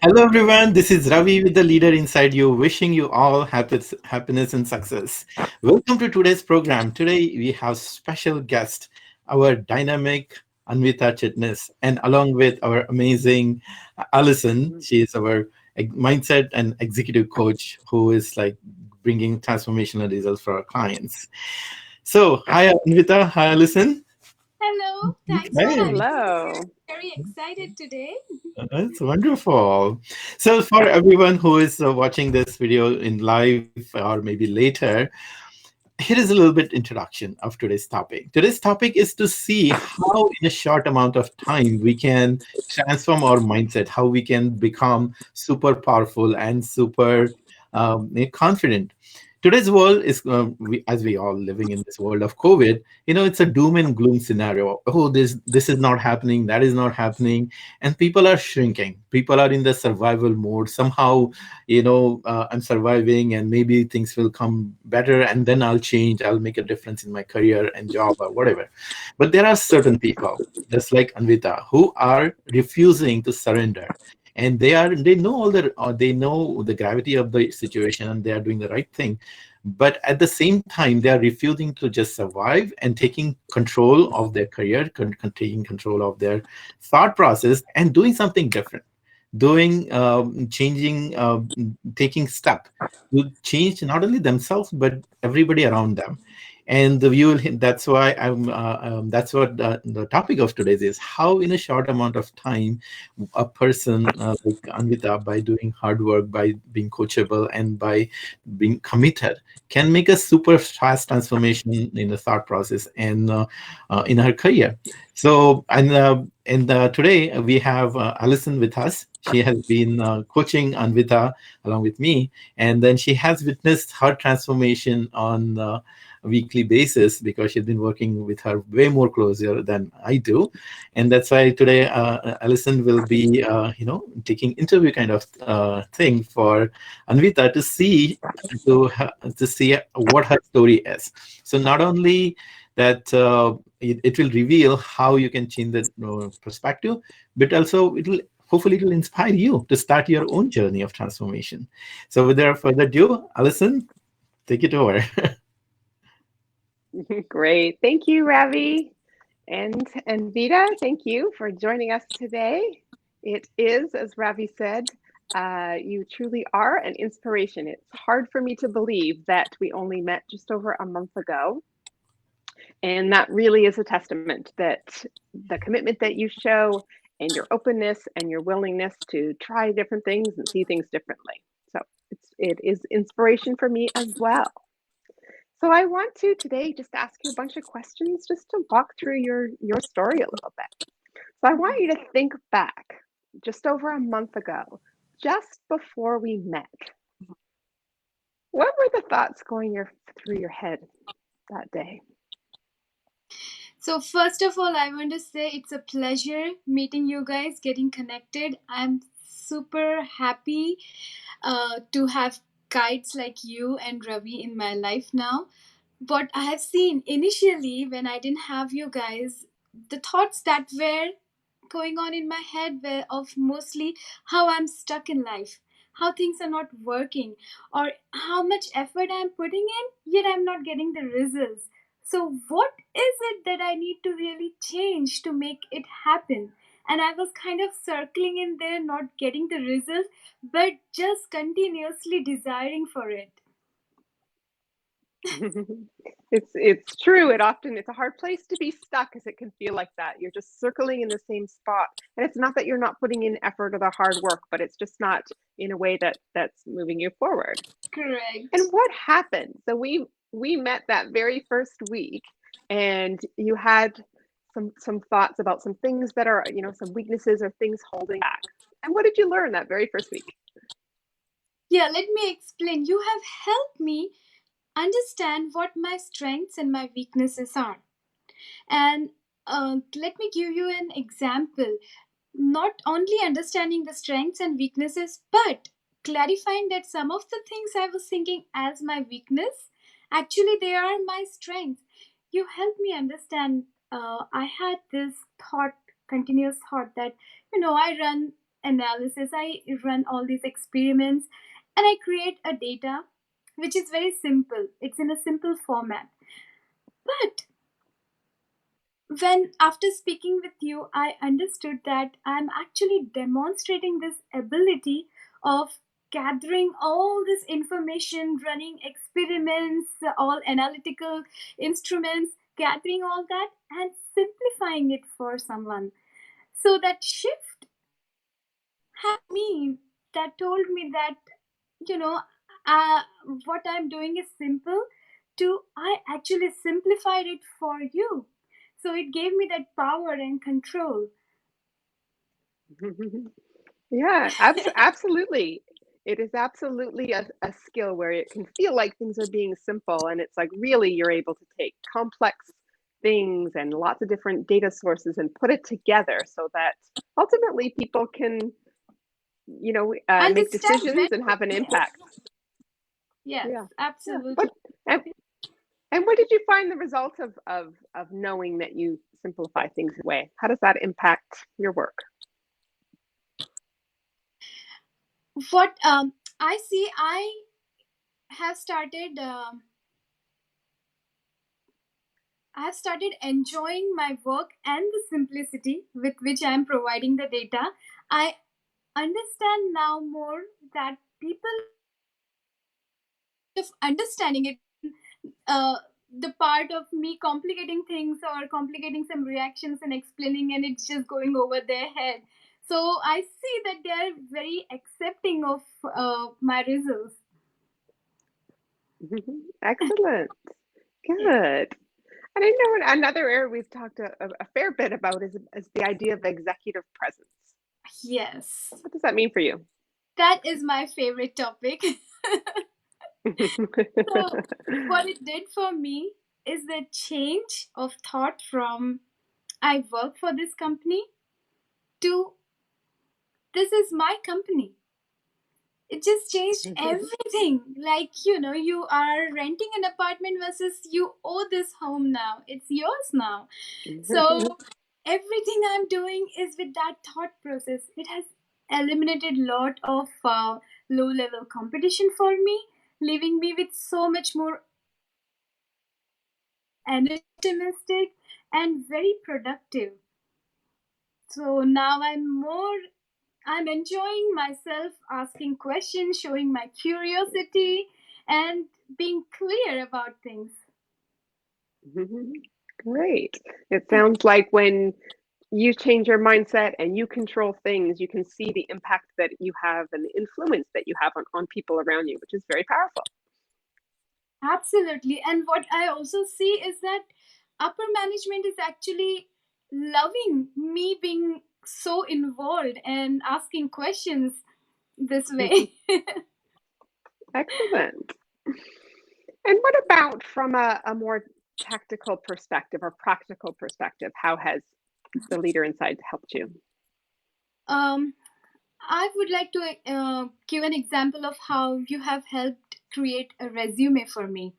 Hello, everyone. This is Ravi with the leader inside you, wishing you all happiness and success. Welcome to today's program. Today, we have special guest, our dynamic Anvita Chitnis, and along with our amazing Allison. She is our mindset and executive coach who is like bringing transformational results for our clients. So, hi, Anvita. Hi, Allison. Hello, thanks for Hey. having me here. Hello. Very excited today. That's wonderful. So, for everyone who is watching this video in live or maybe later, here is a little bit introduction of today's topic. Today's topic is to see how, in a short amount of time, we can transform our mindset, how we can become super powerful and super confident. Today's world is, as we all living in this world of COVID, it's a doom and gloom scenario. Oh, this is not happening, that is not happening, and people are shrinking. People are in the survival mode. Somehow, I'm surviving, and maybe things will come better, and then I'll change. I'll make a difference in my career and job or whatever. But there are certain people, just like Anvita, who are refusing to surrender, and they know the gravity of the situation, and they are doing the right thing, but at the same time they are refusing to just survive and taking control of their career, taking control of their thought process and doing something different, doing changing taking step to change not only themselves but everybody around them. And the view that's why that's what the topic of today's is: how in a short amount of time a person like Anvita, by doing hard work, by being coachable, and by being committed, can make a super fast transformation in the thought process and in her career. So, and today we have Alison with us. She has been coaching Anvita along with me, and then she has witnessed her transformation on a weekly basis because she's been working with her way more closer than I do. And that's why today Alison will be taking interview kind of thing for Anvita to see what her story is. So not only that it will reveal how you can change the perspective, but also hopefully it will inspire you to start your own journey of transformation. So without further ado, Alison, take it over. Great. Thank you, Ravi. And Vita, thank you for joining us today. It is, as Ravi said, you truly are an inspiration. It's hard for me to believe that we only met just over a month ago. And that really is a testament that the commitment that you show and your openness and your willingness to try different things and see things differently. So it is inspiration for me as well. So I want to today just ask you a bunch of questions just to walk through your story a little bit. So I want you to think back just over a month ago, just before we met. What were the thoughts going through your head that day? So, first of all, I want to say it's a pleasure meeting you guys, getting connected. I'm super happy to have guides like you and Ravi in my life now. What I have seen initially when I didn't have you guys, the thoughts that were going on in my head were of mostly how I'm stuck in life, how things are not working, or how much effort I'm putting in, yet I'm not getting the results. So, what is it that I need to really change to make it happen? And I was kind of circling in there, not getting the results, but just continuously desiring for it. It's true. It's a hard place to be stuck as it can feel like that. You're just circling in the same spot. And it's not that you're not putting in effort or the hard work, but it's just not in a way that's moving you forward. And Correct. what happened? So we met that very first week and you had some thoughts about some things that are, some weaknesses or things holding back. And what did you learn that very first week? Yeah, let me explain. You have helped me understand what my strengths and my weaknesses are. And let me give you an example. Not only understanding the strengths and weaknesses, but clarifying that some of the things I was thinking as my weakness, actually, they are my strengths. You helped me understand. I had this thought, continuous thought that, I run analysis, I run all these experiments, and I create a data which is very simple. It's in a simple format. But when after speaking with you, I understood that I'm actually demonstrating this ability of gathering all this information, running experiments, all analytical instruments, gathering all that and simplifying it for someone. So that shift had me, that told me that, you know, uh, what I'm doing is simple, to I actually simplified it for you. So it gave me that power and control. Yeah, absolutely. It is absolutely a skill where it can feel like things are being simple, and it's like really you're able to take complex things and lots of different data sources and put it together so that ultimately people can, make Understand decisions and better. have an Yes. impact. Yes, Yeah, yeah. absolutely. And, and what did you find the results of knowing that you simplify things away? How does that impact your work? What I see, I have started. I have started enjoying my work and the simplicity with which I am providing the data. I understand now more that people kind of understanding it, uh, the part of me complicating things or complicating some reactions and explaining, and it's just going over their head. So I see that they are very accepting of my results. Excellent. Yes. Good. And I know another area we've talked a fair bit about is the idea of executive presence. Yes. What does that mean for you? That is my favorite topic. So, what it did for me is the change of thought from I work for this company to this is my company. It just changed everything. Like, you are renting an apartment versus you owe this home now. It's yours now. So, everything I'm doing is with that thought process. It has eliminated a lot of low level competition for me, leaving me with so much more optimistic and very productive. So now I'm enjoying myself, asking questions, showing my curiosity, and being clear about things. Great. It sounds like when you change your mindset and you control things, you can see the impact that you have and the influence that you have on people around you, which is very powerful. Absolutely. And what I also see is that upper management is actually loving me being so involved and asking questions this way. Excellent. And what about from a more tactical perspective or practical perspective? How has the leader inside helped you? um, I would like to give an example of how you have helped create a resume for me.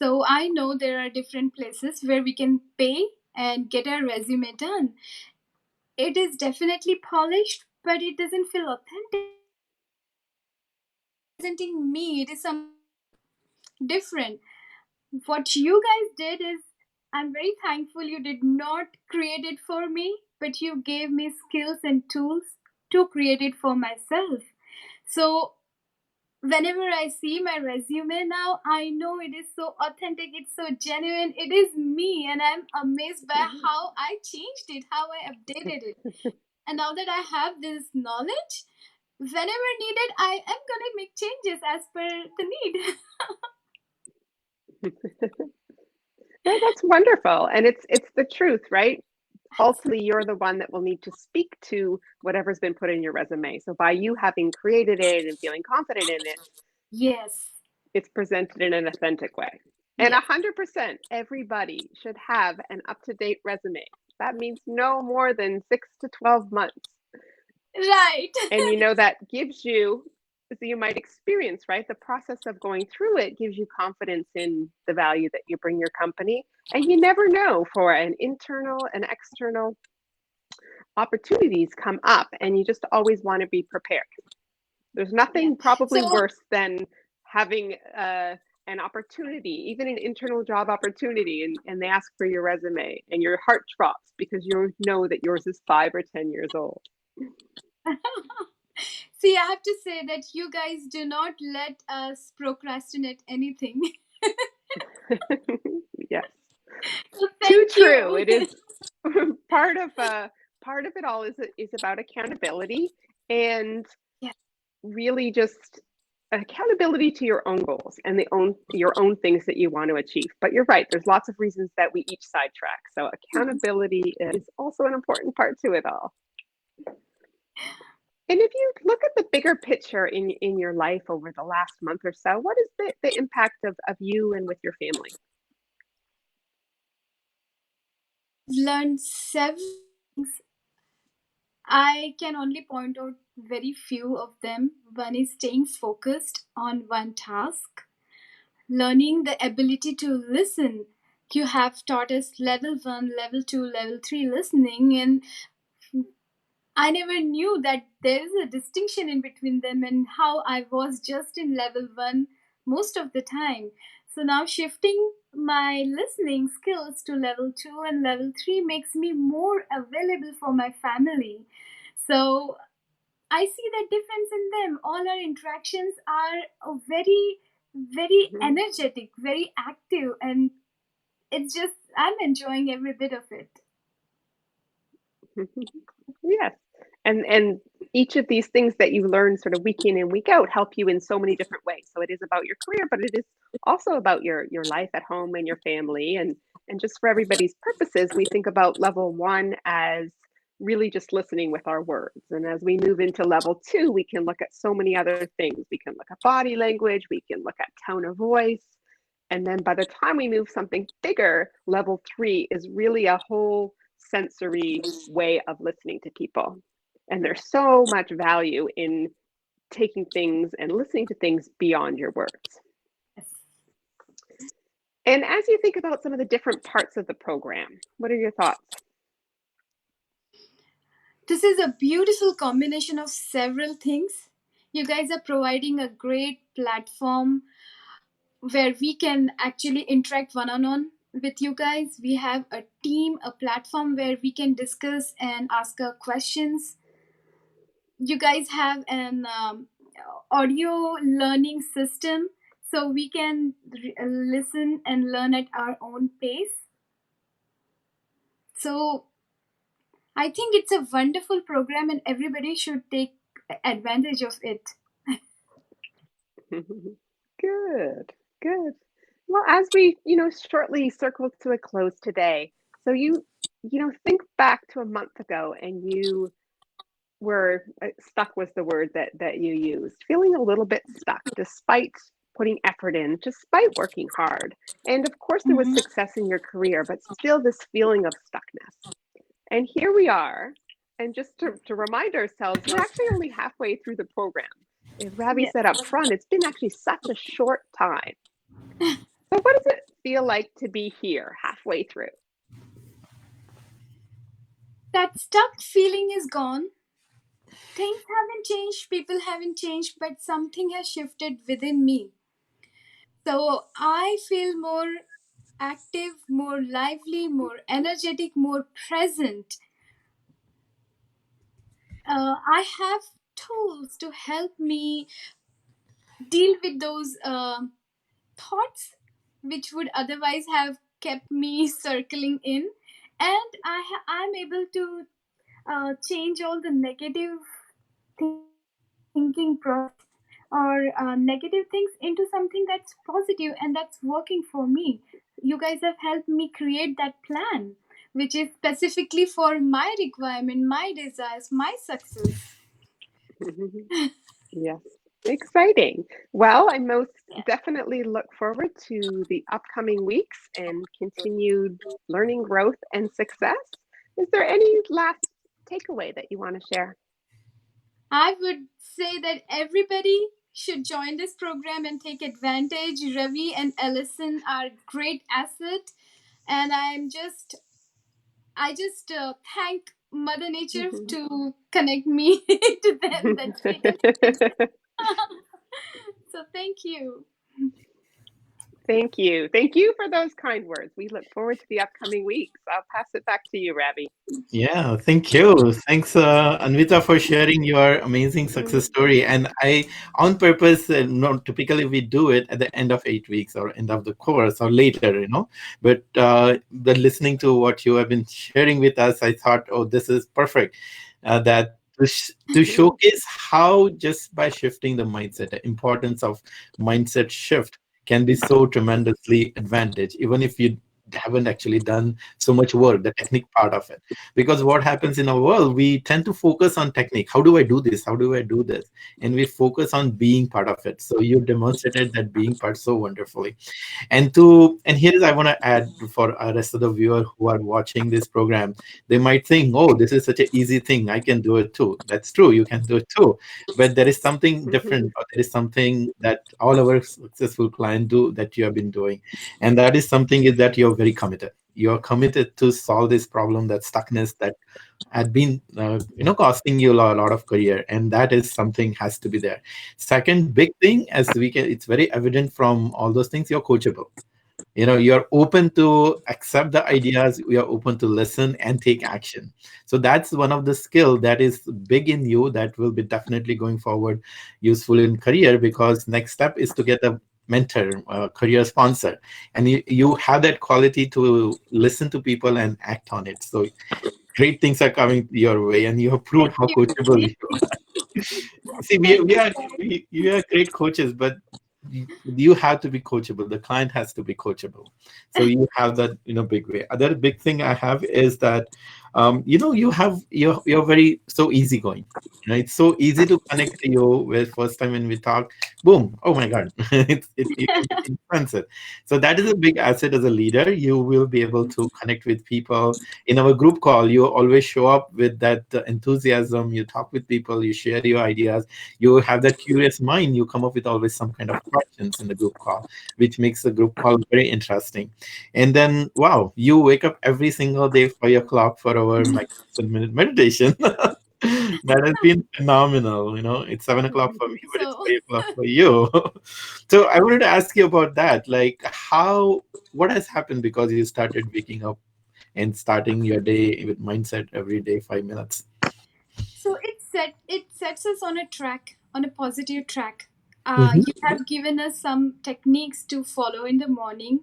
So I know there are different places where we can pay and get our resume done. It is definitely polished, but it doesn't feel authentic. Presenting me, it is something different. What you guys did is, I'm very thankful you did not create it for me, but you gave me skills and tools to create it for myself. So whenever I see my resume now, I know it is so authentic, it's so genuine, it is me, and I'm amazed by how I changed it, how I updated it. And now that I have this knowledge, whenever needed, I am gonna make changes as per the need. No, that's wonderful. And it's the truth, right? Ultimately, you're the one that will need to speak to whatever's been put in your resume. So by you having created it and feeling confident in it, Yes, it's presented in an authentic way. And yes, 100%, everybody should have an up-to-date resume. That means no more than 6 to 12 months. right. And that gives you, so you might experience, right? The process of going through it gives you confidence in the value that you bring your company. And you never know, for an internal and external opportunities come up and you just always want to be prepared. There's Yeah. nothing probably So worse than having an opportunity, even an internal job opportunity, and they ask for your resume and your heart drops because you know that yours is 5 or 10 years old. see, I have to say that you guys do not let us procrastinate anything. Yes, So too thank true. you. It is part of part of it all is about accountability and Yes. really just accountability to your own goals and the own your own things that you want to achieve. But you're right, there's lots of reasons that we each sidetrack. So accountability is also an important part to it all. And if you look at the bigger picture in your life over the last month or so, what is the impact of you and with your family? I've learned several things. I can only point out very few of them. One is staying focused on one task, learning the ability to listen. You have taught us level 1, level 2, level 3 listening, and I never knew that there is a distinction in between them, and how I was just in level 1 most of the time. So now shifting my listening skills to level 2 and level 3 makes me more available for my family. So I see that difference in them. All our interactions are very, very Mhm. energetic, very active, and it's just, I'm enjoying every bit of it. Yes. And each of these things that you learn sort of week in and week out help you in so many different ways. So it is about your career, but it is also about your life at home and your family. And just for everybody's purposes, we think about level one as really just listening with our words. And as we move into level two, we can look at so many other things. We can look at body language, we can look at tone of voice. And then by the time we move something bigger, level three is really a whole sensory way of listening to people. And there's so much value in taking things and listening to things beyond your words. Yes. And as you think about some of the different parts of the program, what are your thoughts? This is a beautiful combination of several things. You guys are providing a great platform where we can actually interact one on one with you guys. We have a team, a platform where we can discuss and ask our questions. You guys have an audio learning system, so we can listen and learn at our own pace. So I think it's a wonderful program and everybody should take advantage of it. Good, good. Well, as we, shortly circle to a close today, so think back to a month ago and you were stuck was the word that you used, feeling a little bit stuck despite putting effort in, despite working hard. And of course, there was Mhm. success in your career, but still this feeling of stuckness. And here we are. And just to remind ourselves, we're actually only halfway through the program. As Ravi Yes. said up front, it's been actually such a short time. So, what does it feel like to be here halfway through? That stuck feeling is gone. Things haven't changed, people haven't changed, but something has shifted within me. So I feel more active, more lively, more energetic, more present. I have tools to help me deal with those thoughts which would otherwise have kept me circling in. And I'm able to change all the negative thinking process or negative things into something that's positive and that's working for me. You guys have helped me create that plan, which is specifically for my requirement, my desires, my success. Yes, exciting. Well, I most Yeah. definitely look forward to the upcoming weeks and continued learning, growth, and success. Is there any last takeaway that you want to share? I would say that everybody should join this program and take advantage. Ravi and Ellison are great asset, and I just thank Mother Nature Mhm. to connect me to them. That she does. So thank you. Thank you. Thank you for those kind words. We look forward to the upcoming weeks. I'll pass it back to you, Ravi. Yeah, thank you. Thanks, Anvita, for sharing your amazing success Mhm. story. And I, on purpose, no, typically we do it at the end of 8 weeks or end of the course or later, But listening to what you have been sharing with us, I thought, oh, this is perfect. That to Mhm. showcase how just by shifting the mindset, the importance of mindset shift can be so tremendously advantage, even if you haven't actually done so much work, the technique part of it. Because what happens in our world, we tend to focus on technique. How do I do this? How do I do this? And we focus on being part of it. So you demonstrated that being part so wonderfully. And here is I want to add for our rest of the viewer who are watching this program, they might think, oh, this is such an easy thing, I can do it too. That's true, you can do it too. But there is something different, Mhm. or there is something that all our successful clients do that you have been doing. And that is something is that you're very committed. You're committed to solve this problem, that stuckness that had been costing you a lot of career, and that is something has to be there. Second big thing, as we can, it's very evident from all those things, you're coachable. You're open to accept the ideas, you're open to listen and take action. So that's one of the skill that is big in you, that will be definitely going forward useful in career, because next step is to get a mentor, career sponsor, and you have that quality to listen to people and act on it. So great things are coming your way, and you have proved Thank how you. coachable you Really. are. See, we, Thank we you, are guys. we are great coaches, but you have to be coachable. The client has to be coachable. So you have that big way. Other big thing I have is that you're very so easygoing. It's so easy to connect to you. With first time when we talk, boom, oh my god, you can sense it. So that is a big asset as a leader. You will be able to connect with people. In our group call, you always show up with that enthusiasm. You talk with people, you share your ideas, you have that curious mind, you come up with always some kind of questions in the group call, which makes the group call very interesting. And then, wow, you wake up every single day 5 o'clock for our magnificent minute meditation. That has been phenomenal. It's 7 o'clock for me, but it's So 5 o'clock for you. So I wanted to ask you about that. Like, what has happened because you started waking up and starting your day with mindset every day, 5 minutes? it sets us on a track, on a positive track. Mhm. You have given us some techniques to follow in the morning,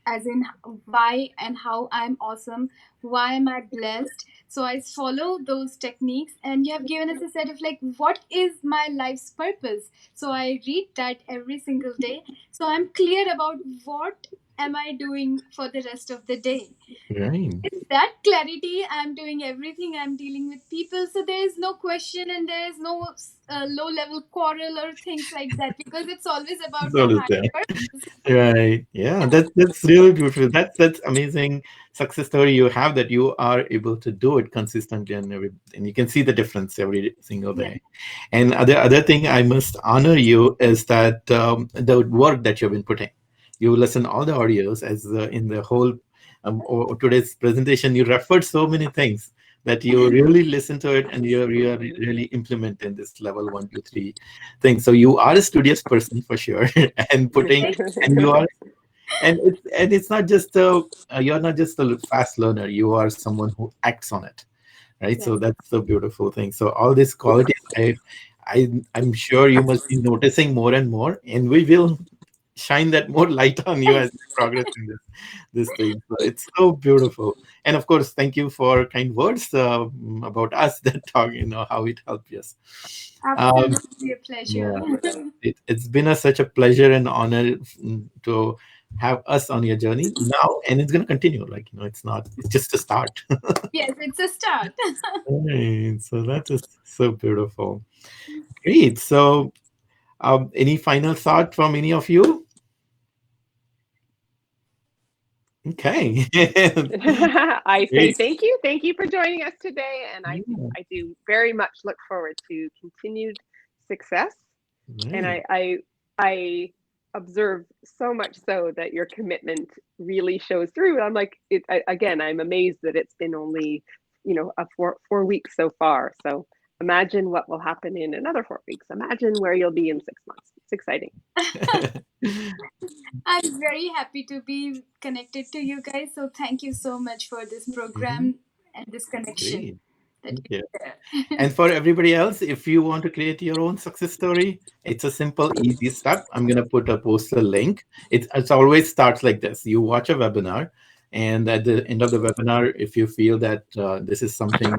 as in why and how I'm awesome, why am I blessed. So I follow those techniques, and you have given us a set of like, what is my life's purpose? So I read that every single day. So I'm clear about what am I doing for the rest of the day. Right. With that clarity, I'm doing everything, I'm dealing with people, so there is no question and there is no low level quarrel or things like that, because it's always about the So is higher there. purpose. Right. Yeah, that's really beautiful. That's amazing success story you have, that you are able to do it consistently, and you can see the difference every single Yeah. day. And other thing I must honor you is that the work that you've been putting. You listen all the audios as in the whole today's presentation. You referred so many things that you really listen to it, and you are really implement in this level 1, 2, 3 thing. So you are a studious person for sure, and putting Thank and you are and it's not just you're not just a fast learner. You are someone who acts on it, right? you. So Yes. that's the beautiful thing. So all these qualities, I'm sure you must be noticing more and more, and we will shine that more light on you as we progress in this thing. So it's so beautiful. And of course, thank you for kind words about us that talk, how it helped us. Um, Absolutely a pleasure. yeah, it's been such a pleasure and honor to have us on your journey now, and it's going to continue. Like, it's not, it's just a start. Yes, it's a start. Right. So that is so beautiful. Great. So, any final thought from any of you? Okay. I say Great. thank you. Thank you for joining us today. And Yeah, I do very much look forward to continued success. And right. I observe so much so that your commitment really shows through. I'm like, again, I'm amazed that it's been only four weeks so far. So imagine what will happen in another 4 weeks. Imagine where you'll be in 6 months. It's exciting. I'm very happy to be connected to you guys. So thank you so much for this Mhm. program and this connection Great. that Thank you you. share. And for everybody else, if you want to create your own success story, it's a simple, easy step. I'm going to put a poster link. It's always starts like this. You watch a webinar, and at the end of the webinar, if you feel that this is something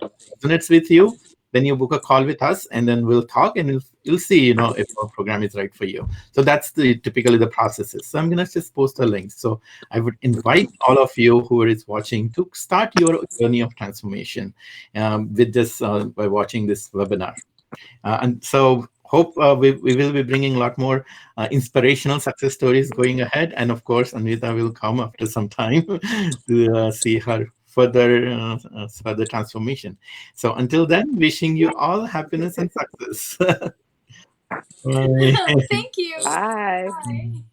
resonates with you, then you book a call with us, and then we'll talk, and you'll see, if our program is right for you. So that's the typically the processes. So I'm going to just post a link. So I would invite all of you who is watching to start your journey of transformation with this by watching this webinar. And so hope we will be bringing a lot more inspirational success stories going ahead. And of course, Anvita will come after some time to see her further transformation. So until then, wishing you all happiness and success. Bye. Thank you. Bye. Bye.